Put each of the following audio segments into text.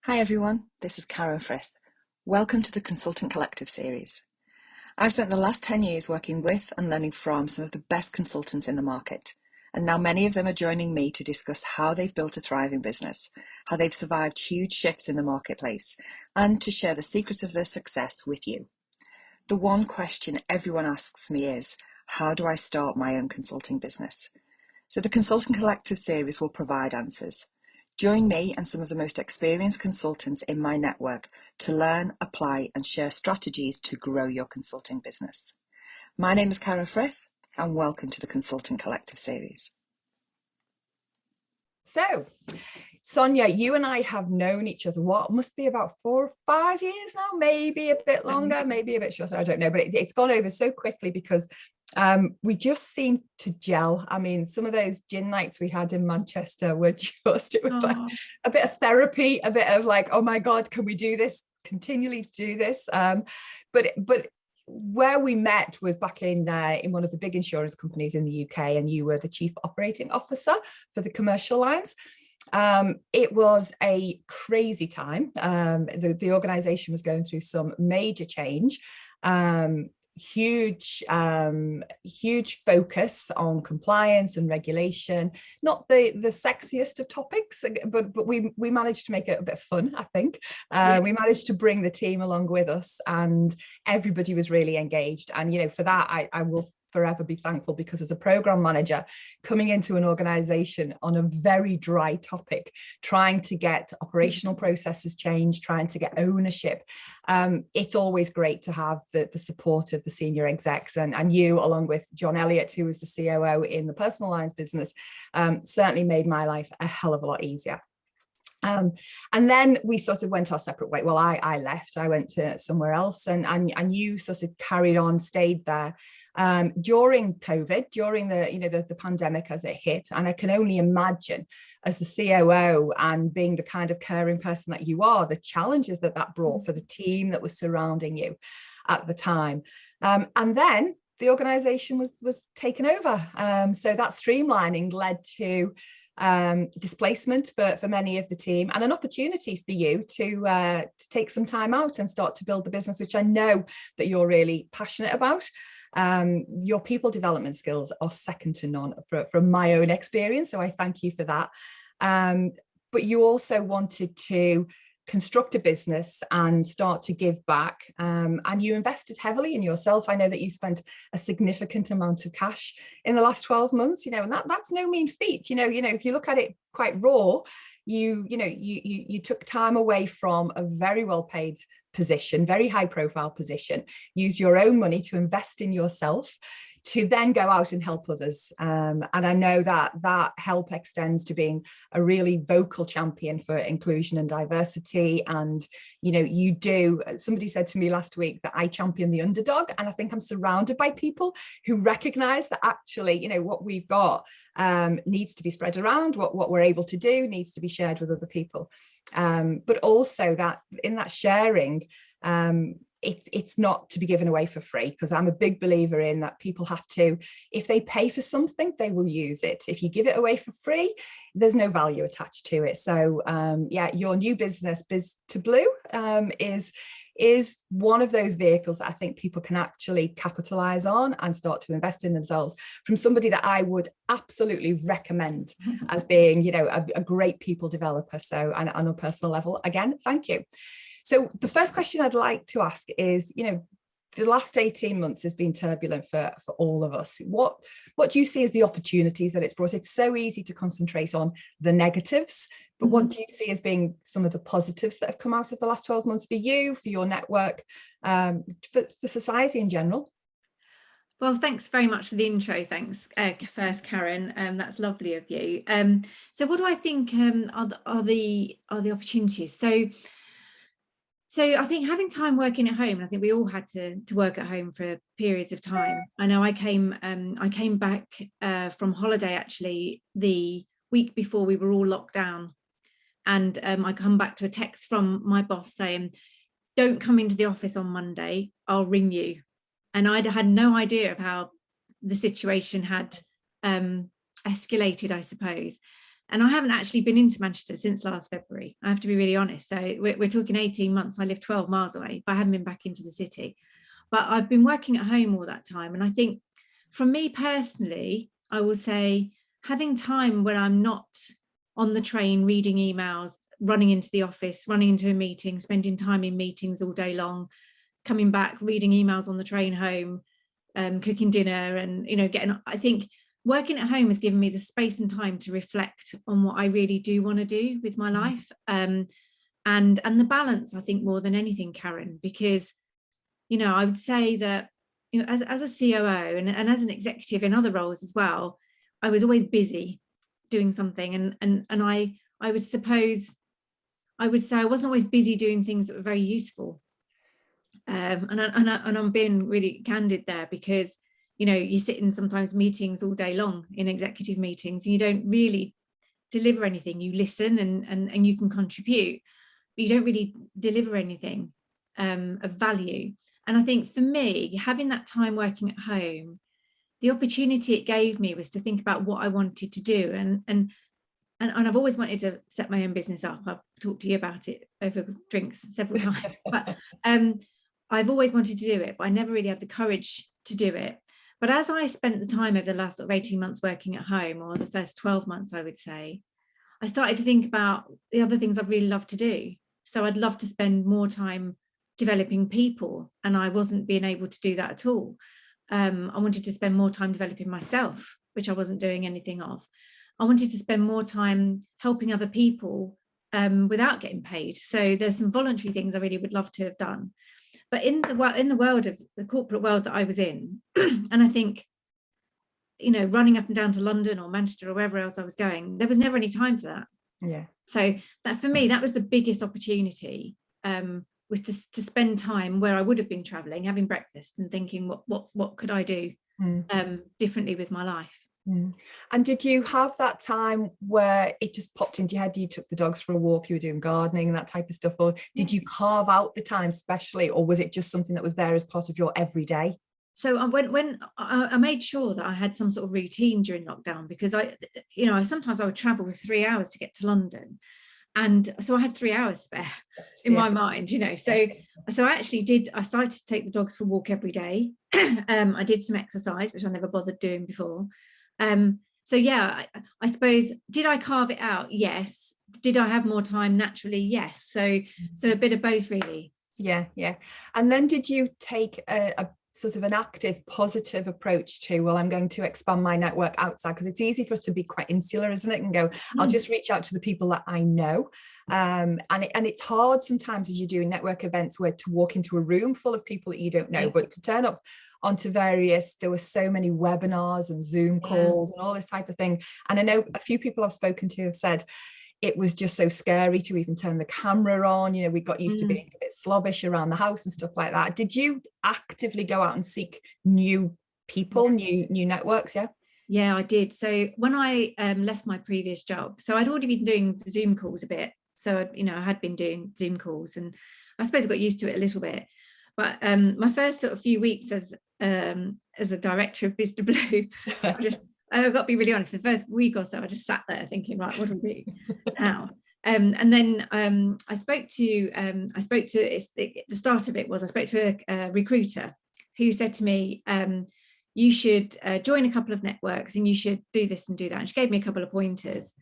Hi everyone, this is Karen Frith. Welcome to the Consultant Collective series. I've spent the last 10 years working with and learning from some of the best consultants in the market, and now many of them are joining me to discuss how they've built a thriving business, how they've survived huge shifts in the marketplace, and to share the secrets of their success with you. The one question everyone asks me is, how do I start my own consulting business? So the Consultant Collective series will provide answers. Join me and some of the most experienced consultants in my network to learn, apply, and share strategies to grow your consulting business. My name is Karen Frith, and welcome to the Consultant Collective series. So, Sonya, you and I have known each other, what must be about 4 or 5 years now, maybe a bit longer, maybe a bit shorter, I don't know, but it's gone over so quickly because we just seem to gel. I mean, some of those gin nights we had in Manchester were just, it was like a bit of therapy, a bit of like, oh my God, can we do this, continually do this? But where we met was back in one of the big insurance companies in the UK, and you were the chief operating officer for the commercial lines. It was a crazy time. The organization was going through some major change. Huge focus on compliance and regulation, not the sexiest of topics, but we managed to make it a bit fun, I think. We managed to bring the team along with us, and everybody was really engaged, and for that I will forever be thankful, because as a program manager coming into an organization on a very dry topic, trying to get operational processes changed, trying to get ownership, it's always great to have the support of the senior execs, and you, along with John Elliott, who was the COO in the personal lines business, certainly made my life a hell of a lot easier. And then we sort of went our separate way. Well, I left, I went to somewhere else, and you sort of carried on, stayed there during COVID, during the pandemic as it hit. And I can only imagine, as the COO and being the kind of caring person that you are, the challenges that brought for the team that was surrounding you at the time. And then the organization was taken over. So that streamlining led to displacement for many of the team, and an opportunity for you to take some time out and start to build the business, which I know that you're really passionate about. Your people development skills are second to none from my own experience, so I thank you for that. But you also wanted to construct a business and start to give back, and you invested heavily in yourself. I know that you spent a significant amount of cash in the last 12 months, and that's no mean feat. If you look at it quite raw, you took time away from a very well paid position, very high profile position, used your own money to invest in yourself, to then go out and help others. And I know that help extends to being a really vocal champion for inclusion and diversity. And, somebody said to me last week that I champion the underdog. And I think I'm surrounded by people who recognize that actually, what we've got needs to be spread around, what we're able to do needs to be shared with other people. But also that in that sharing, it's not to be given away for free, because I'm a big believer in that people have to, if they pay for something, they will use it. If you give it away for free, there's no value attached to it. So your new business, Biz2Blue, is one of those vehicles that I think people can actually capitalize on and start to invest in themselves, from somebody that I would absolutely recommend as being, a great people developer. So, and on a personal level, again, thank you. So the first question I'd like to ask is, the last 18 months has been turbulent for all of us. What do you see as the opportunities that it's brought? It's so easy to concentrate on the negatives, but what do you see as being some of the positives that have come out of the last 12 months for you, for your network, for society in general? Well, thanks very much for the intro. Thanks, first, Karen. That's lovely of you. So, what do I think are the opportunities? So I think having time working at home, I think we all had to work at home for periods of time. I know I came back from holiday actually the week before we were all locked down, and I come back to a text from my boss saying, "Don't come into the office on Monday, I'll ring you." And I'd had no idea of how the situation had escalated, I suppose. And I haven't actually been into Manchester since last February. I have to be really honest. So we're talking 18 months. I live 12 miles away, but I haven't been back into the city. But I've been working at home all that time. And I think from me personally, I will say having time when I'm not on the train, reading emails, running into the office, running into a meeting, spending time in meetings all day long, coming back, reading emails on the train home, cooking dinner, and, you know, I think working at home has given me the space and time to reflect on what I really do want to do with my life. And the balance, I think, more than anything, Karen, because, you know, I would say that, you know, as a COO and as an executive in other roles as well, I was always busy doing something. And I would suppose, I would say I wasn't always busy doing things that were very useful. And I'm being really candid there, because, you know, you sit in sometimes meetings all day long, in executive meetings, and you don't really deliver anything. You listen and you can contribute, but you don't really deliver anything of value. And I think for me, having that time working at home, the opportunity it gave me was to think about what I wanted to do. And I've always wanted to set my own business up. I've talked to you about it over drinks several times, but I've always wanted to do it, but I never really had the courage to do it. But as I spent the time over the last sort of 18 months working at home, or the first 12 months, I would say, I started to think about the other things I'd really love to do. So I'd love to spend more time developing people, and I wasn't being able to do that at all. I wanted to spend more time developing myself, which I wasn't doing anything of. I wanted to spend more time helping other people without getting paid. So there's some voluntary things I really would love to have done. But in the world of the corporate world that I was in, and I think, you know, running up and down to London or Manchester or wherever else I was going, there was never any time for that. Yeah. So that, for me, that was the biggest opportunity, was to spend time where I would have been traveling, having breakfast and thinking, what could I do differently with my life. And did you have that time where it just popped into your head? You took the dogs for a walk, you were doing gardening and that type of stuff, or did you carve out the time specially, or was it just something that was there as part of your everyday? So when I made sure that I had some sort of routine during lockdown, because sometimes I would travel 3 hours to get to London, and so I had 3 hours spare in my mind, you know. So I started to take the dogs for a walk every day. I did some exercise, which I never bothered doing before. So yeah, I suppose, did I carve it out? Yes. Did I have more time naturally? Yes. So a bit of both, really. Yeah. And then did you take a sort of an active, positive approach to, well, I'm going to expand my network outside? Because it's easy for us to be quite insular, isn't it? And go, I'll just reach out to the people that I know. And it's hard sometimes, as you're doing network events, where to walk into a room full of people that you don't know, but to turn up onto there were so many webinars and Zoom calls and all this type of thing. And I know a few people I've spoken to have said it was just so scary to even turn the camera on. You know, we got used to being a bit slobbish around the house and stuff like that. Did you actively go out and seek new people, new networks? Yeah, I did. So when I left my previous job, so I'd already been doing Zoom calls a bit. So, you know, I had been doing Zoom calls, and I suppose I got used to it a little bit. But my first sort of few weeks as a director of Biz to Blue, I've got to be really honest, the first week or so, I just sat there thinking, right, what do we do now? And then I spoke to the start of it was, I spoke to a recruiter who said to me, you should join a couple of networks, and you should do this and do that. And she gave me a couple of pointers.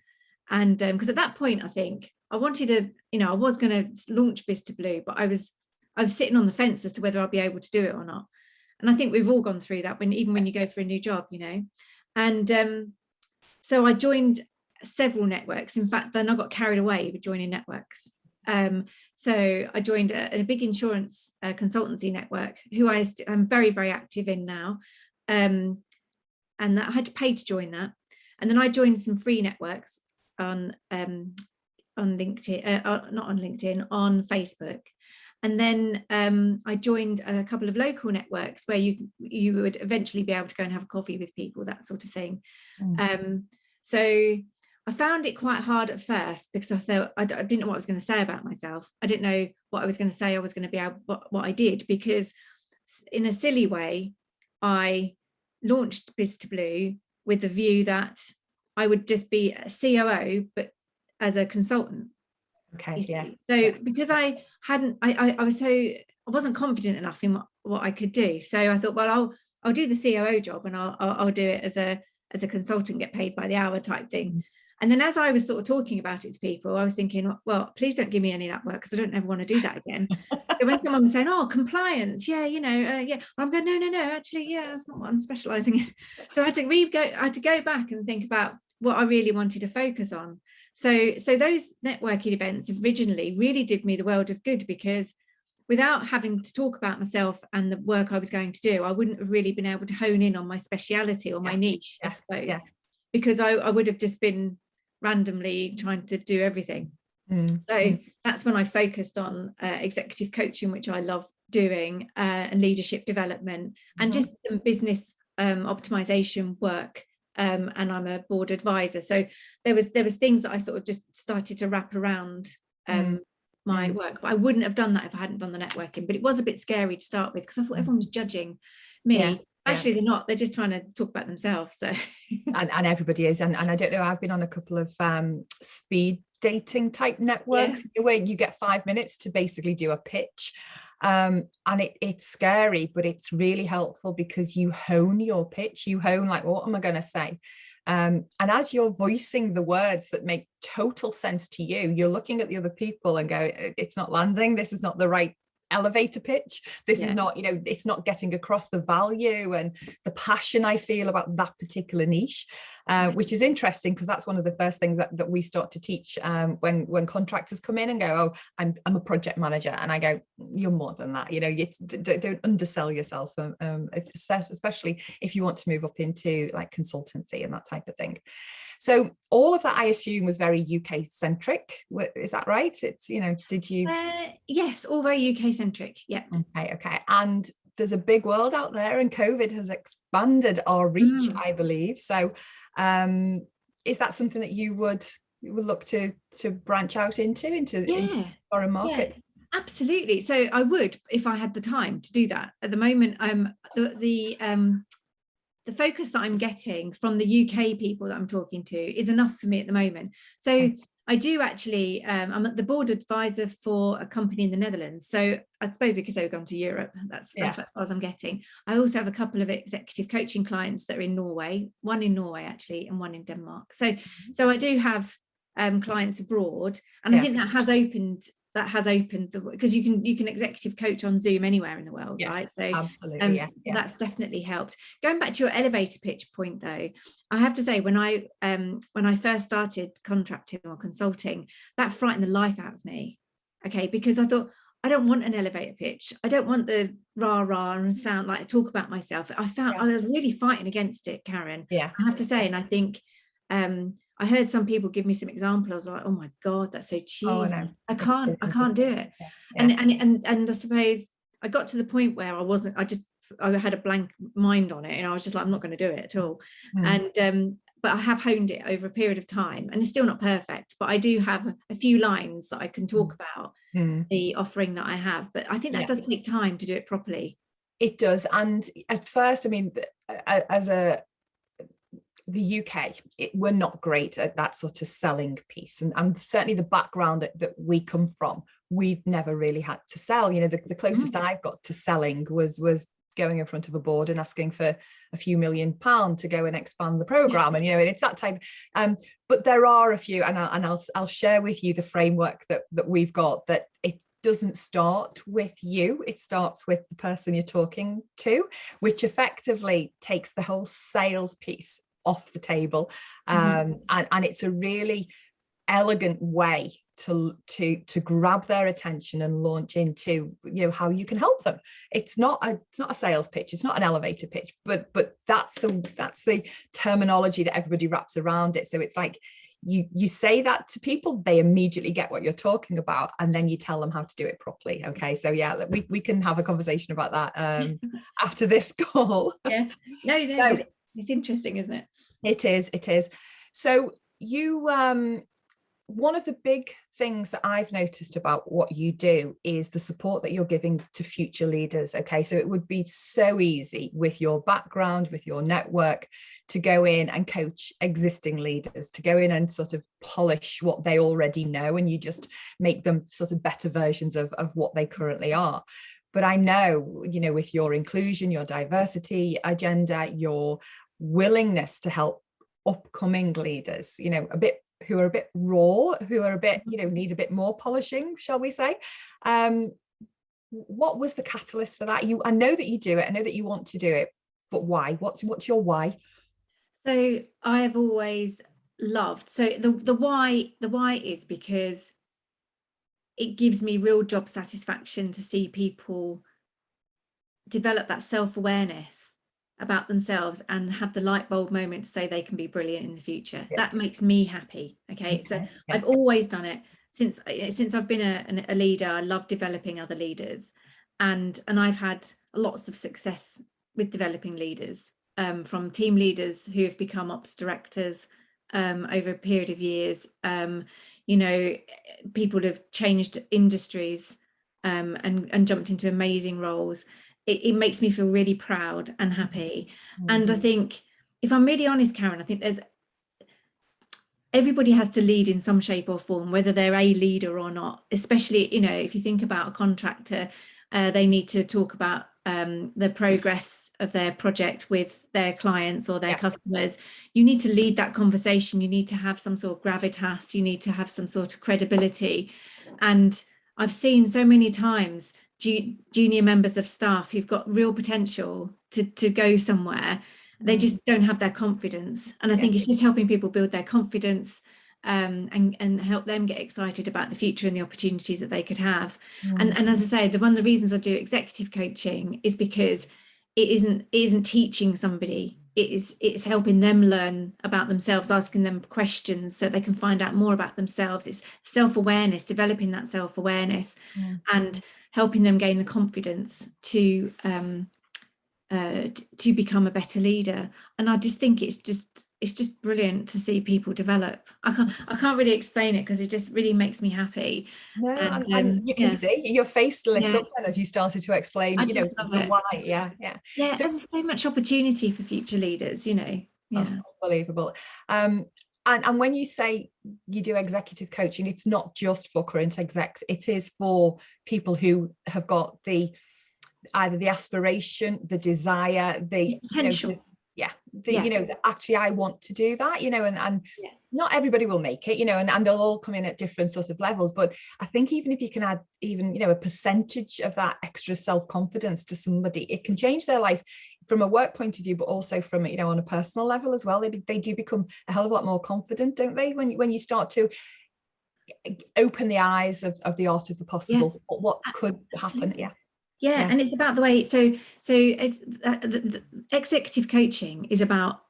And because at that point, I think I wanted to, you know, I was going to launch Biz to Blue, but I was sitting on the fence as to whether I'll be able to do it or not. And I think we've all gone through that, even when you go for a new job, you know. And so I joined several networks. In fact, then I got carried away with joining networks. So I joined a big insurance consultancy network, who I'm very, very active in now. And that I had to pay to join that. And then I joined some free networks on LinkedIn, not on LinkedIn, on Facebook. And then I joined a couple of local networks where you would eventually be able to go and have a coffee with people, that sort of thing. So I found it quite hard at first, because I thought I didn't know what I was going to say about myself. I didn't know what I was going to say. I was going to be able what I did, because in a silly way, I launched Biz to Blue with the view that I would just be a COO, but as a consultant. Okay. Yeah. So because I wasn't confident enough in what I could do. So I thought, well, I'll do the COO job, and I'll do it as a consultant, get paid by the hour type thing. And then as I was sort of talking about it to people, I was thinking, well, please don't give me any of that work, because I don't ever want to do that again. So when someone was saying, oh, compliance, yeah, yeah, I'm going, no, actually, yeah, that's not what I'm specialising in. So I had to go back and think about what I really wanted to focus on. So those networking events originally really did me the world of good, because without having to talk about myself and the work I was going to do, I wouldn't have really been able to hone in on my speciality or my niche, I suppose, because I would have just been randomly trying to do everything. So that's when I focused on executive coaching, which I love doing, and leadership development, and just some business optimization work. And I'm a board advisor, so there was things that I sort of just started to wrap around my work, but I wouldn't have done that if I hadn't done the networking. But it was a bit scary to start with, because I thought everyone was judging me. Actually, they're not. They're just trying to talk about themselves. So and everybody is, and I don't know, I've been on a couple of speed dating type networks where you get 5 minutes to basically do a pitch, and it's scary, but it's really helpful, because you hone your pitch, you hone like, what am I going to say, and as you're voicing the words that make total sense to you, you're looking at the other people and go, it's not landing, this is not the right elevator pitch, this is not, it's not getting across the value and the passion I feel about that particular niche, which is interesting, because that's one of the first things that we start to teach when contractors come in and go, oh, I'm a project manager, and I go, you're more than that, don't undersell yourself, especially if you want to move up into like consultancy and that type of thing. So all of that, I assume, was very UK centric. Is that right? It's, did you? Yes, all very UK centric. Yeah. Okay. And there's a big world out there, and COVID has expanded our reach, I believe. So is that something that you would look to branch out into foreign markets? Yeah, absolutely. So I would, if I had the time to do that. At the moment, the focus that I'm getting from the UK people that I'm talking to is enough for me at the moment. So I do actually, I'm at the board advisor for a company in the Netherlands. So I suppose because they've gone to Europe, that's as far as I'm getting. I also have a couple of executive coaching clients that are in Norway, one in Norway actually, and one in Denmark. So I do have clients abroad, and I think that has opened because you can executive coach on Zoom anywhere in the world, right? So absolutely, that's definitely helped. Going back to your elevator pitch point, though, I have to say, when I first started contracting or consulting, that frightened the life out of me. Okay, because I thought, I don't want an elevator pitch. I don't want the rah and sound like I talk about myself. I found I was really fighting against it, Karen. I have to say, and I think I heard some people give me some examples. Like, oh my God, that's so cheesy. Oh, no. I can't do it. And I suppose I got to the point where I had a blank mind on it, and I was just like, I'm not going to do it at all. And but I have honed it over a period of time, and it's still not perfect, but I do have a few lines that I can talk about the offering that I have. But I think that does take time to do it properly. It does. And at first, I mean, as the UK, we're not great at that sort of selling piece, and certainly the background that we come from, we've never really had to sell. The closest I've got to selling was going in front of a board and asking for a few £1 million to go and expand the program, and it's that type. But there are a few, and I'll share with you the framework that we've got. That it doesn't start with you, it starts with the person you're talking to, which effectively takes the whole sales piece off the table, and it's a really elegant way to grab their attention and launch into how you can help them. It's not a sales pitch, it's not an elevator pitch, but that's the terminology that everybody wraps around it. So it's like you say that to people, they immediately get what you're talking about, and then you tell them how to do it properly. Okay, so we can have a conversation about that after this call. It's interesting, isn't it? It is. So you one of the big things that I've noticed about what you do is the support that you're giving to future leaders. Okay, so it would be so easy with your background, with your network, to go in and coach existing leaders, to go in and sort of polish what they already know, and you just make them sort of better versions of what they currently are. But I know, you know, with your inclusion, your diversity agenda, your willingness to help upcoming leaders, you know, who are a bit raw, who are a bit, you know, need a bit more polishing, shall we say. What was the catalyst for that? I know that you do it, I know that you want to do it, but why? What's your why? So I have always loved, so the why is because it gives me real job satisfaction to see people develop that self-awareness about themselves and have the light bulb moment to say they can be brilliant in the future. Yeah. That makes me happy. Okay. So yeah. I've always done it since I've been a leader. I love developing other leaders, and I've had lots of success with developing leaders, from team leaders who have become ops directors over a period of years. You know, people have changed industries and jumped into amazing roles. It makes me feel really proud and happy. Mm-hmm. And I think, if I'm really honest, Karen, I think everybody has to lead in some shape or form, whether they're a leader or not. Especially, you know, if you think about a contractor, they need to talk about the progress of their project with their clients or their customers. You need to lead that conversation. You need to have some sort of gravitas. You need to have some sort of credibility. And I've seen so many times junior members of staff who've got real potential to go somewhere, they just don't have their confidence. And I think it's just helping people build their confidence, and help them get excited about the future and the opportunities that they could have. And as I say, one of the reasons I do executive coaching is because it isn't teaching somebody. It's helping them learn about themselves, asking them questions so they can find out more about themselves. It's self-awareness, developing that self-awareness, and helping them gain the confidence to become a better leader. And I just think it's just brilliant to see people develop. I can't really explain it because it just really makes me happy. No, and you can see your face lit up then as you started to explain, you know, the why. So, there's so much opportunity for future leaders, you know. Unbelievable. And when you say you do executive coaching, it's not just for current execs, it is for people who have got either the aspiration, the desire, the potential. You know, actually I want to do that, you know, and not everybody will make it, you know, and they'll all come in at different sorts of levels. But I think even if you can add even, you know, a percentage of that extra self-confidence to somebody, it can change their life from a work point of view, but also from, you know, on a personal level as well. They do become a hell of a lot more confident, don't they, when you start to open the eyes of the art of the possible, what could happen. Yeah, and it's about the way. So it's the executive coaching is about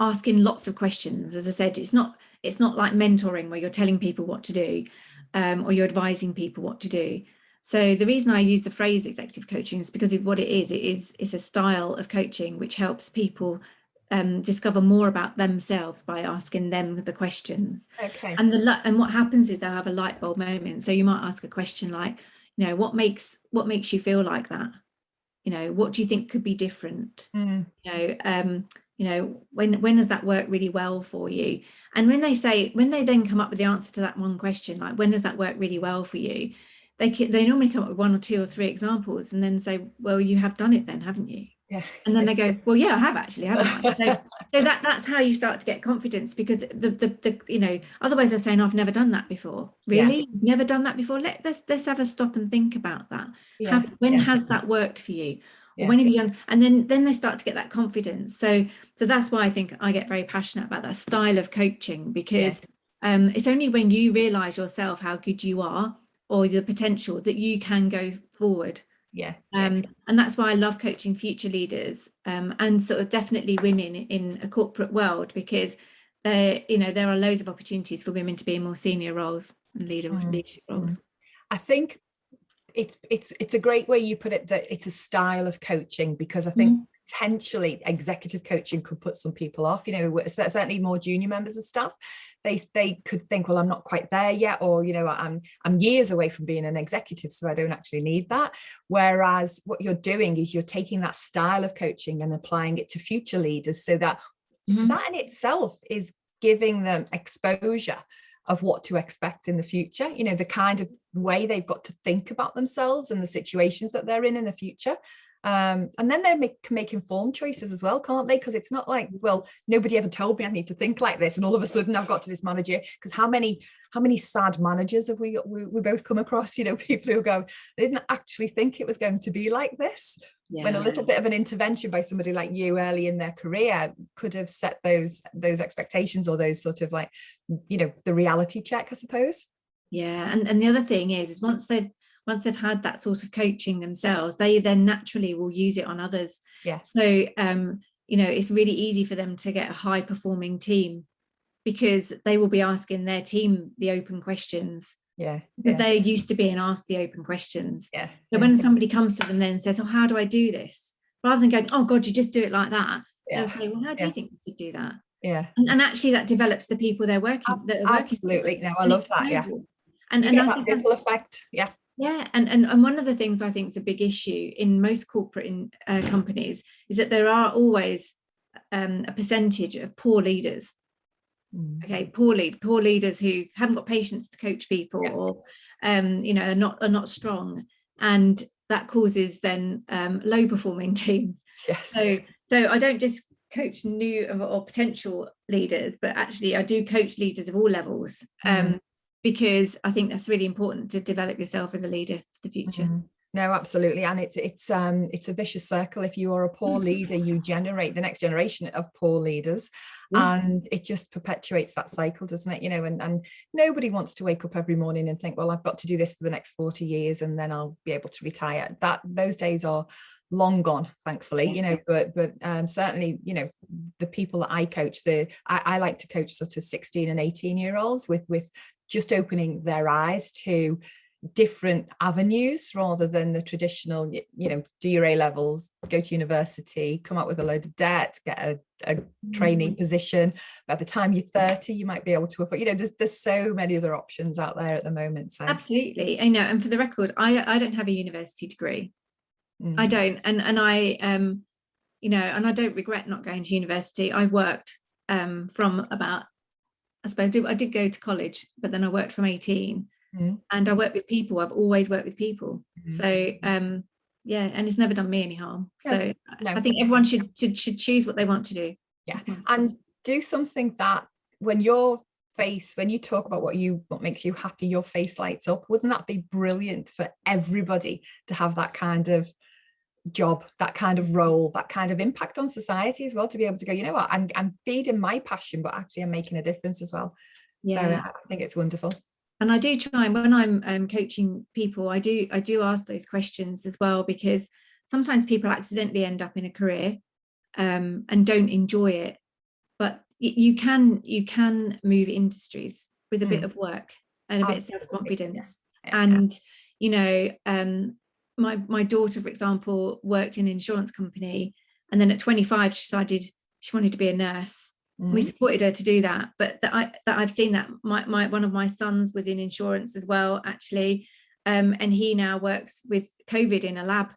asking lots of questions. As I said, it's not like mentoring where you're telling people what to do, or you're advising people what to do. So the reason I use the phrase executive coaching is because of what it is. It's a style of coaching which helps people discover more about themselves by asking them the questions. Okay. And what happens is they'll have a light bulb moment. So you might ask a question like, you know, what makes you feel like that? You know, what do you think could be different? You know, when does that work really well for you? And when they then come up with the answer to that one question, like when does that work really well for you? They normally come up with 1 or 2 or 3 examples and then say, well, you have done it then, haven't you? Yeah. And then they go, well, yeah, I have actually, haven't I? So that's how you start to get confidence, because the you know, otherwise they're saying, I've never done that before. Really? You've never done that before? Let's have a stop and think about that. When has that worked for you? Or when have you done? And then they start to get that confidence. So that's why I think I get very passionate about that style of coaching, because it's only when you realize yourself how good you are or the potential that you can go forward. And that's why I love coaching future leaders, and sort of definitely women in a corporate world, because you know, there are loads of opportunities for women to be in more senior roles and leadership roles. I think it's a great way you put it, that it's a style of coaching, because I think potentially executive coaching could put some people off, you know, certainly more junior members of staff. They could think, well, I'm not quite there yet, or, you know, I'm years away from being an executive, so I don't actually need that. Whereas what you're doing is you're taking that style of coaching and applying it to future leaders, so that that in itself is giving them exposure of what to expect in the future, you know, the kind of way they've got to think about themselves and the situations that they're in the future. And then they can make informed choices as well, can't they? Because it's not like, well, nobody ever told me I need to think like this, and all of a sudden I've got to this manager. Because how many sad managers have we both come across, you know, people who go, I didn't actually think it was going to be like this. Yeah. When a little bit of an intervention by somebody like you early in their career could have set those expectations, or those sort of like, you know, the reality check, I suppose. Yeah, and the other thing is once they've had that sort of coaching themselves, they then naturally will use it on others. Yeah. So you know, it's really easy for them to get a high performing team, because they will be asking their team the open questions. Yeah. Because they're used to being asked the open questions. Yeah. So when somebody comes to them then and says, oh, how do I do this? Rather than going, oh God, you just do it like that. They'll say, well, how do you think you could do that? Yeah. And actually that develops the people they're working. Absolutely. No, I love that. Yeah. And I think that ripple effect. Yeah. Yeah, and one of the things I think is a big issue in most corporate companies is that there are always a percentage of poor leaders. Okay, poor leaders who haven't got patience to coach people, or you know, are not strong, and that causes then low performing teams. Yes. So I don't just coach new or potential leaders, but actually I do coach leaders of all levels. Because I think that's really important to develop yourself as a leader for the future. No, absolutely. And it's a vicious circle. If you are a poor leader, you generate the next generation of poor leaders. Yes. And it just perpetuates that cycle, doesn't it? You know, and nobody wants to wake up every morning and think, well, I've got to do this for the next 40 years and then I'll be able to retire. Those days are long gone, thankfully, you know, but certainly, you know, the people that I coach, I like to coach sort of 16 and 18-year-olds with just opening their eyes to different avenues rather than the traditional, you know, do your A levels, go to university, come up with a load of debt, get a trainee position. By the time you're 30, you might be able to afford, you know, there's so many other options out there at the moment. So absolutely, I know. And for the record, I don't have a university degree. I don't, and I you know, and I don't regret not going to university. I worked from about, I suppose I did go to college, but then I worked from 18. And I work with people. I've always worked with people. So yeah, and it's never done me any harm. So no. I think everyone should choose what they want to do. Yeah, and do something that when you talk about what makes you happy, your face lights up. Wouldn't that be brilliant for everybody to have that kind of job, that kind of role, that kind of impact on society as well, to be able to go, you know what, I'm feeding my passion, but actually I'm making a difference as well. Yeah. So I think it's wonderful. And I do try, when I'm coaching people, I do ask those questions as well, because sometimes people accidentally end up in a career and don't enjoy it. But you can move industries with a bit of work and a bit of self-confidence. Yeah. And you know, my daughter, for example, worked in an insurance company, and then at 25 she decided she wanted to be a nurse. We supported her to do that, but I've seen that my one of my sons was in insurance as well, actually, and he now works with COVID in a lab.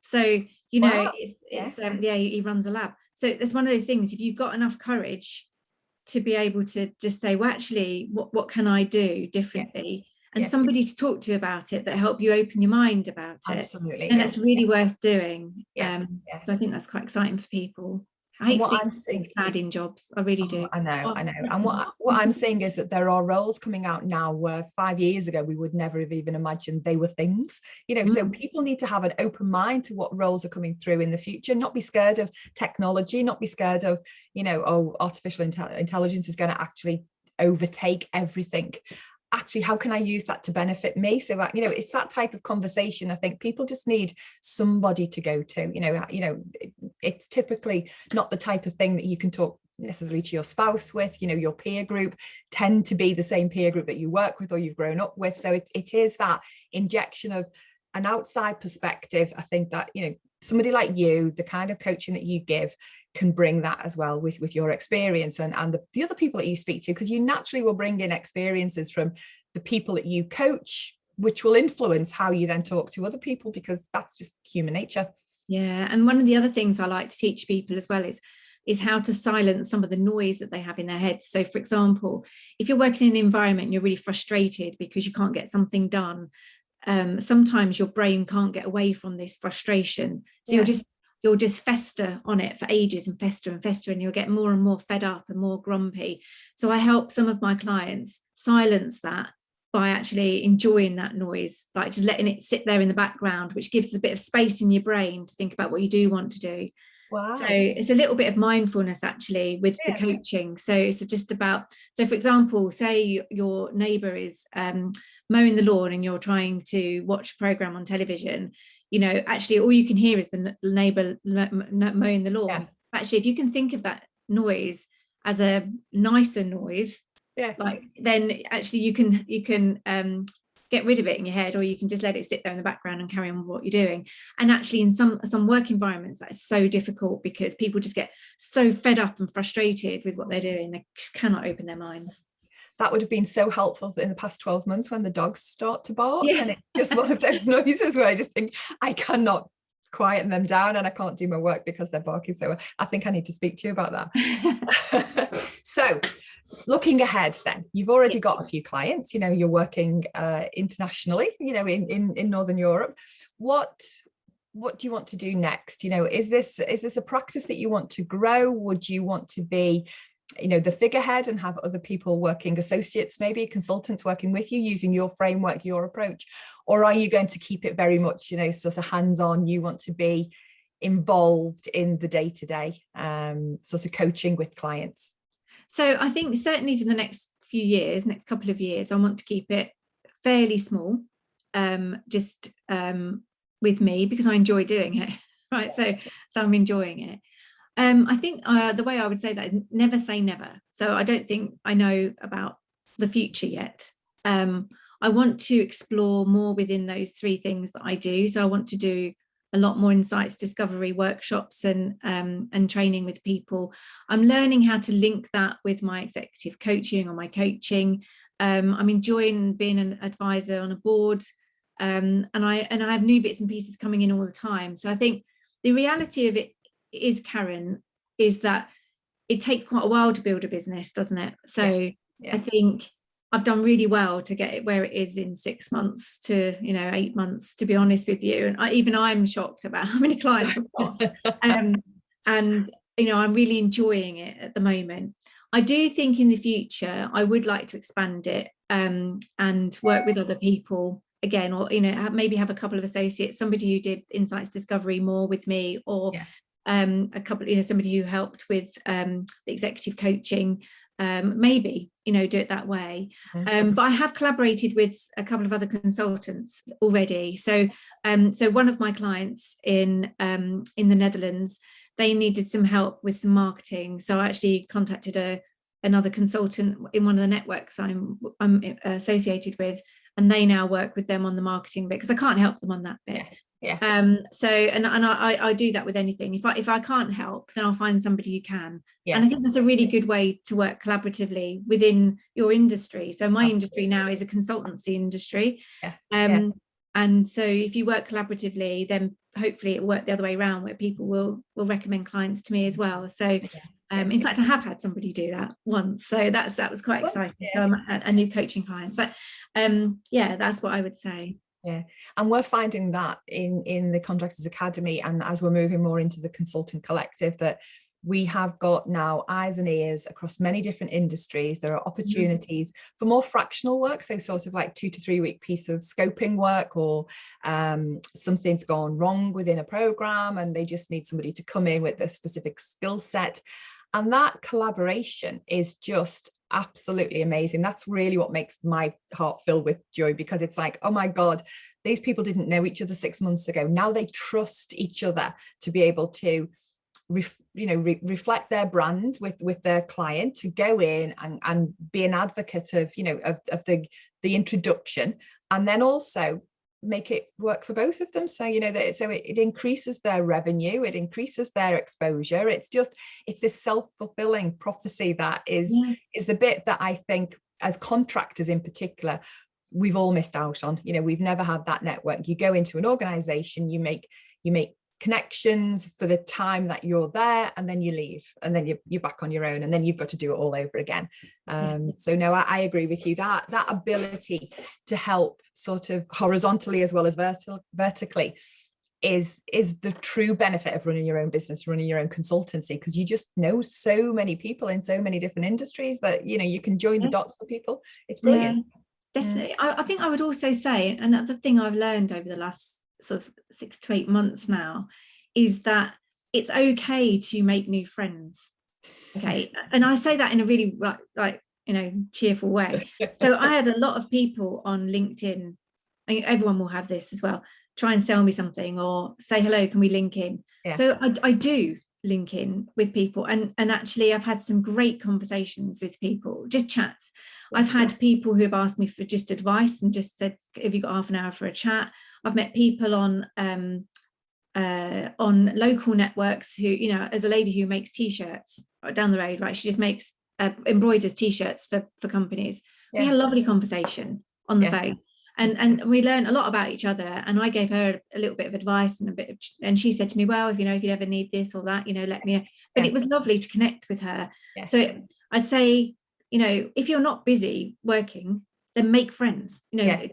So you know, it's he runs a lab. So it's one of those things. If you've got enough courage to be able to just say, well, actually, what can I do differently? And somebody to talk to about it, that help you open your mind about it. Absolutely, and that's really worth doing. So I think that's quite exciting for people. I hate seeing sad in jobs. I really do. I know. And what I'm saying is that there are roles coming out now where 5 years ago we would never have even imagined they were things. You know, so people need to have an open mind to what roles are coming through in the future. Not be scared of technology. Not be scared of, you know, oh, artificial intelligence is going to actually overtake everything. Actually, how can I use that to benefit me? So that, you know, it's that type of conversation. I think people just need somebody to go to. You know, it's typically not the type of thing that you can talk necessarily to your spouse with. You know, your peer group tend to be the same peer group that you work with or you've grown up with. So it is that injection of an outside perspective. I think that, you know, somebody like you, the kind of coaching that you give, can bring that as well with your experience and the other people that you speak to, because you naturally will bring in experiences from the people that you coach, which will influence how you then talk to other people, because that's just human nature. Yeah, and one of the other things I like to teach people as well is how to silence some of the noise that they have in their heads. So for example, if you're working in an environment and you're really frustrated because you can't get something done, sometimes your brain can't get away from this frustration. So you'll just fester on it for ages and fester, and you'll get more and more fed up and more grumpy. So I help some of my clients silence that by actually enjoying that noise, like just letting it sit there in the background, which gives a bit of space in your brain to think about what you do want to do. Wow. So it's a little bit of mindfulness actually with the coaching. So it's just about, so for example, say your neighbour is mowing the lawn and you're trying to watch a programme on television, you know, actually all you can hear is the neighbour mowing the lawn. Yeah. Actually, if you can think of that noise as a nicer noise, like then actually you can get rid of it in your head, or you can just let it sit there in the background and carry on with what you're doing. And actually in some work environments that is so difficult, because people just get so fed up and frustrated with what they're doing, they just cannot open their minds. That would have been so helpful in the past 12 months when the dogs start to bark. And it's just one of those noises where I just think I cannot quieten them down and I can't do my work because they're barking. So I think I need to speak to you about that. So looking ahead then, you've already got a few clients, you know, you're working internationally, you know, in Northern Europe. What do you want to do next? You know, is this a practice that you want to grow? Would you want to be, you know, the figurehead and have other people working, associates, maybe consultants working with you using your framework, your approach? Or are you going to keep it very much, you know, sort of hands-on? You want to be involved in the day-to-day sort of coaching with clients? So I think certainly for the next couple of years, I want to keep it fairly small, just with me, because I enjoy doing it, right? So I'm enjoying it. I think the way I would say that is never say never. So I don't think I know about the future yet. I want to explore more within those three things that I do. So I want to do a lot more insights discovery workshops and training with people. I'm learning how to link that with my executive coaching or my coaching. I'm enjoying being an advisor on a board, and I have new bits and pieces coming in all the time. So I think the reality of it is, Karen, is that it takes quite a while to build a business, doesn't it? So I think I've done really well to get it where it is in 6 months to, you know, 8 months, to be honest with you. And even I'm shocked about how many clients I've got. And, you know, I'm really enjoying it at the moment. I do think in the future, I would like to expand it and work with other people again, or, you know, maybe have a couple of associates, somebody who did insights discovery more with me, or a couple, you know, somebody who helped with the executive coaching. Maybe, you know, do it that way. But I have collaborated with a couple of other consultants already. So one of my clients in the Netherlands, they needed some help with some marketing. So I actually contacted another consultant in one of the networks I'm associated with, and they now work with them on the marketing bit, because I can't help them on that bit. So I do that with anything. If I can't help, then I'll find somebody who can. And I think that's a really good way to work collaboratively within your industry. So my industry now is a consultancy industry. And so if you work collaboratively, then hopefully it will work the other way around, where people will recommend clients to me as well. So in fact, I have had somebody do that once, so that was quite exciting. So I'm a new coaching client, but that's what I would say. Yeah, and we're finding that in the Contractors Academy, and as we're moving more into the Consultant Collective, that we have got now eyes and ears across many different industries. There are opportunities for more fractional work, so sort of like 2 to 3 week piece of scoping work, or something's gone wrong within a program and they just need somebody to come in with a specific skill set. And that collaboration is just absolutely amazing. That's really what makes my heart fill with joy, because it's like, oh my God, these people didn't know each other 6 months ago. Now they trust each other to be able to reflect their brand with their client, to go in and be an advocate of, you know, of the introduction, and then also make it work for both of them. So, you know, that so it increases their revenue, it increases their exposure. It's this self-fulfilling prophecy that is the bit that I think, as contractors in particular, we've all missed out on. You know, we've never had that network. You go into an organization, you make connections for the time that you're there, and then you leave, and then you're back on your own, and then you've got to do it all over again. So no, I agree with you, that ability to help sort of horizontally as well as vertically is the true benefit of running your own business, running your own consultancy, because you just know so many people in so many different industries that, you know, you can join the dots for people. It's brilliant. Definitely. I think I would also say, another thing I've learned over the last sort of 6 to 8 months now, is that it's okay to make new friends. Okay. And I say that in a really like you know, cheerful way. So I had a lot of people on LinkedIn, and everyone will have this as well, try and sell me something or say, hello, can we link in? So I do link in with people, and actually I've had some great conversations with people, just chats. I've had people who have asked me for just advice and just said, have you got half an hour for a chat? I've met people on local networks who, you know, as a lady who makes t-shirts down the road, right, she just makes embroiders t-shirts for companies. We had a lovely conversation on the phone, and we learned a lot about each other, and I gave her a little bit of advice and she said to me, well, if you ever need this or that, you know, let me know. But it was lovely to connect with her. So I'd say, you know, if you're not busy working, then make friends, you know,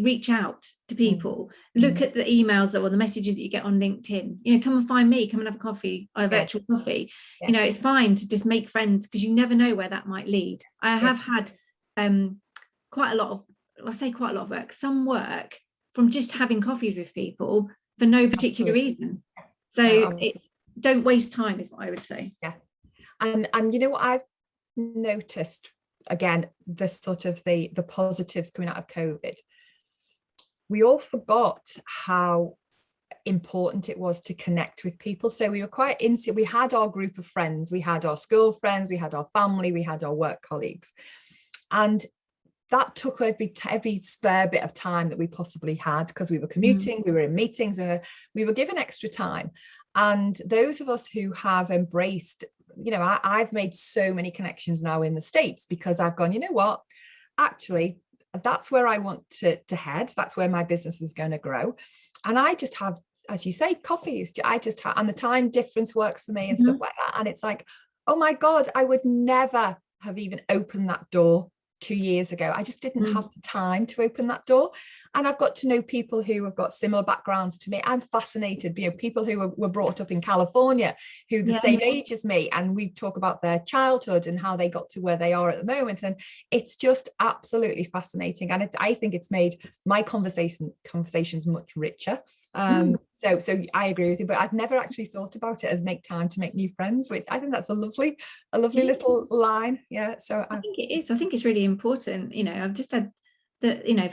reach out to people, look at the emails or the messages that you get on LinkedIn, you know, come and find me, come and have a coffee, a virtual coffee. You know, it's fine to just make friends, because you never know where that might lead. I have had quite a lot of work, some work from just having coffees with people for no particular reason. So don't waste time is what I would say. And you know what I've noticed, again, the sort of the positives coming out of COVID, we all forgot how important it was to connect with people. So we were quite we had our group of friends, we had our school friends, we had our family, we had our work colleagues, and that took every spare bit of time that we possibly had, because we were commuting, we were in meetings, and we were given extra time. And those of us who have embraced, you know, I've made so many connections now in the States, because I've gone, you know what, actually, that's where I want to head. That's where my business is going to grow. And I just have, as you say, coffees. I just have, and the time difference works for me and stuff like that. And it's like, oh my God, I would never have even opened that door 2 years ago. I just didn't have the time to open that door. And I've got to know people who have got similar backgrounds to me. I'm fascinated, you know, people who were brought up in California, who the same age as me, and we talk about their childhood and how they got to where they are at the moment. And it's just absolutely fascinating. And I think it's made my conversations much richer. So I agree with you, but I've never actually thought about it as make time to make new friends, which I think that's a lovely little line. So I think it is. I think it's really important. You know, I've just had you know,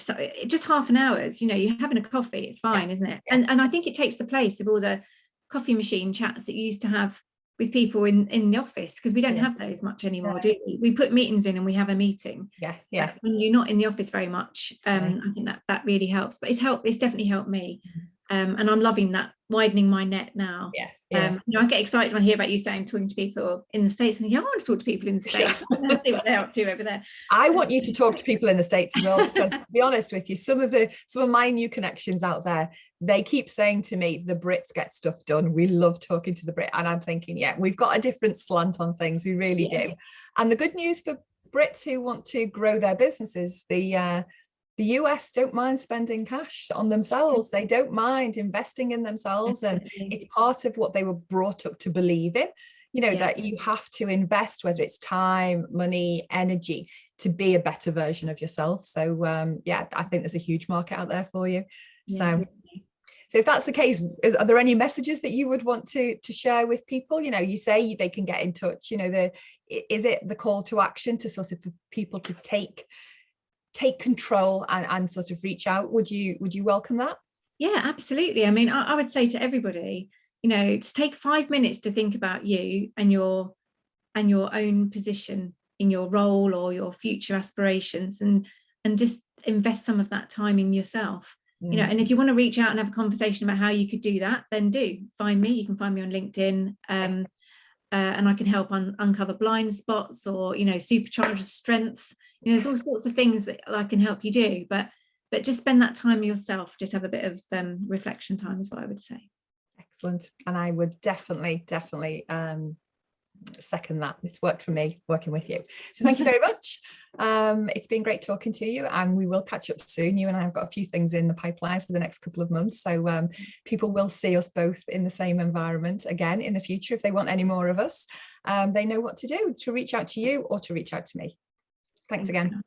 just half an hour, you know, you're having a coffee, it's fine, isn't it? And I think it takes the place of all the coffee machine chats that you used to have with people in the office, because we don't have those much anymore, do we? We put meetings in and we have a meeting. When you're not in the office very much, I think that really helps. But it's definitely helped me. And I'm loving that, widening my net now. You know, I get excited when I hear about you talking to people in the States, and think, I want to talk to people in the States. I see what they're up to over there. I want you to talk to people in the States as well, because to be honest with you, some of my new connections out there, they keep saying to me, the Brits get stuff done. We love talking to the Brit. And I'm thinking, we've got a different slant on things. We really do. And the good news for Brits who want to grow their businesses, the US don't mind spending cash on themselves. They don't mind investing in themselves. And it's part of what they were brought up to believe in, you know, that you have to invest, whether it's time, money, energy, to be a better version of yourself. So I think there's a huge market out there for you. So if that's the case, are there any messages that you would want to share with people? You know, you say they can get in touch, you know, is it the call to action to sort of for people to take control and sort of reach out? Would you welcome that? Yeah, absolutely. I mean, I would say to everybody, you know, just take 5 minutes to think about you and your own position in your role or your future aspirations, and just invest some of that time in yourself. You know, and if you want to reach out and have a conversation about how you could do that, then do find me. You can find me on LinkedIn, and I can help uncover blind spots, or, you know, supercharge strength. You know, there's all sorts of things that I can help you do, but just spend that time yourself. Just have a bit of reflection time is what I would say. Excellent. And I would definitely second that. It's worked for me working with you. So thank you very much. It's been great talking to you, and we will catch up soon. You and I have got a few things in the pipeline for the next couple of months. So people will see us both in the same environment again in the future. If they want any more of us, they know what to do, to reach out to you or to reach out to me. Thanks again.